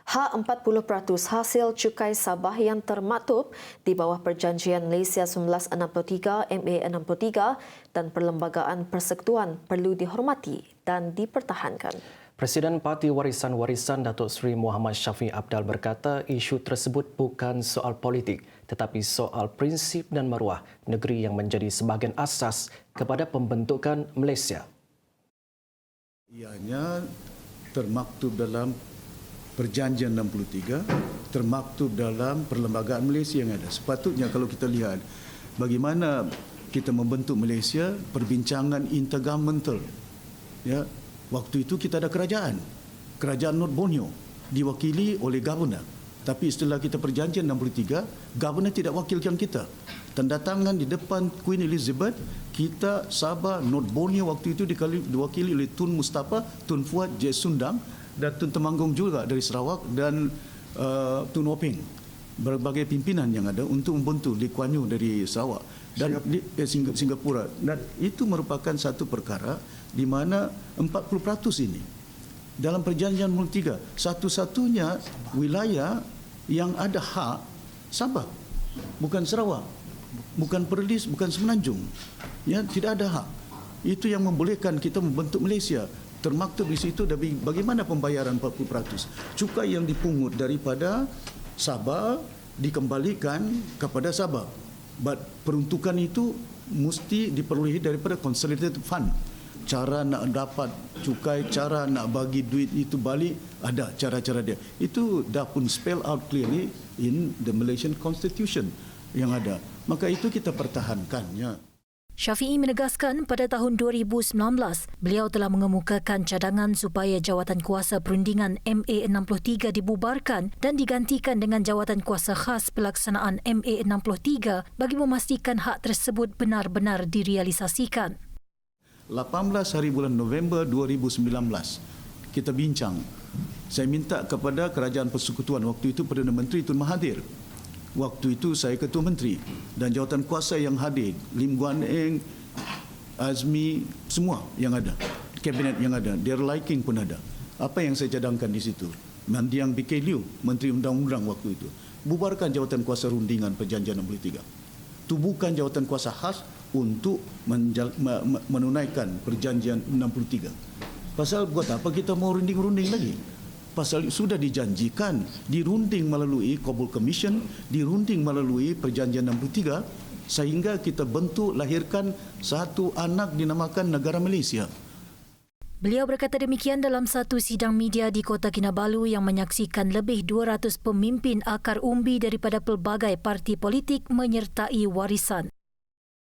Hak 40% hasil cukai Sabah yang termaktub di bawah Perjanjian Malaysia 1963 MA63 dan Perlembagaan Persekutuan perlu dihormati dan dipertahankan. Presiden Parti Warisan Datuk Seri Muhammad Shafie Apdal berkata isu tersebut bukan soal politik tetapi soal prinsip dan maruah negeri yang menjadi sebahagian asas kepada pembentukan Malaysia. Ianya termaktub dalam Perjanjian 63, termaktub dalam Perlembagaan Malaysia yang ada. Sepatutnya kalau kita lihat bagaimana kita membentuk Malaysia, perbincangan intergovernmental. Ya, waktu itu kita ada kerajaan North Borneo diwakili oleh governor. Tapi setelah kita perjanjian 63, governor tidak wakilkan kita. Tanda tangan di depan Queen Elizabeth, kita Sabah, North Borneo waktu itu diwakili oleh Tun Mustafa, Tun Fuad J. Sundang dan Tun Temanggung juga dari Sarawak dan Tun Waping. Berbagai pimpinan yang ada untuk membentuk Lee Kuan Yew dari Sarawak dan Singapura. Dan itu merupakan satu perkara di mana 40% ini dalam perjanjian 3 satu-satunya wilayah yang ada hak Sabah, bukan Sarawak, bukan Perlis, bukan Semenanjung. Ya, tidak ada hak. Itu yang membolehkan kita membentuk Malaysia. Termaktub di situ dari bagaimana pembayaran 40%. Cukai yang dipungut daripada Sabah dikembalikan kepada Sabah. Peruntukan itu mesti diperolehi daripada Consolidated Fund. Cara nak dapat cukai, cara nak bagi duit itu balik, ada cara-cara dia. Itu dah pun spell out clearly in the Malaysian Constitution yang ada. Maka itu kita pertahankannya. Shafie menegaskan pada tahun 2019, beliau telah mengemukakan cadangan supaya jawatan kuasa perundingan MA63 dibubarkan dan digantikan dengan jawatan kuasa khas pelaksanaan MA63 bagi memastikan hak tersebut benar-benar direalisasikan. 18 hari bulan November 2019, kita bincang. Saya minta kepada Kerajaan Persekutuan waktu itu Perdana Menteri Tun Mahathir. Waktu itu saya Ketua Menteri dan jawatan kuasa yang hadir, Lim Guan Eng, Azmi, semua yang ada, kabinet yang ada, their liking pun ada. Apa yang saya cadangkan di situ? Mandiang B.K. Liu, Menteri Undang-Undang waktu itu, bubarkan jawatan kuasa rundingan Perjanjian 63. Tubuhkan jawatan kuasa khas untuk menunaikan Perjanjian 63. Pasal buat apa kita mau runding-runding lagi? Pasal sudah dijanjikan, dirunding melalui Kabul Commission, dirunding melalui Perjanjian 63, sehingga kita bentuk, lahirkan satu anak dinamakan Negara Malaysia. Beliau berkata demikian dalam satu sidang media di Kota Kinabalu yang menyaksikan lebih 200 pemimpin akar umbi daripada pelbagai parti politik menyertai warisan.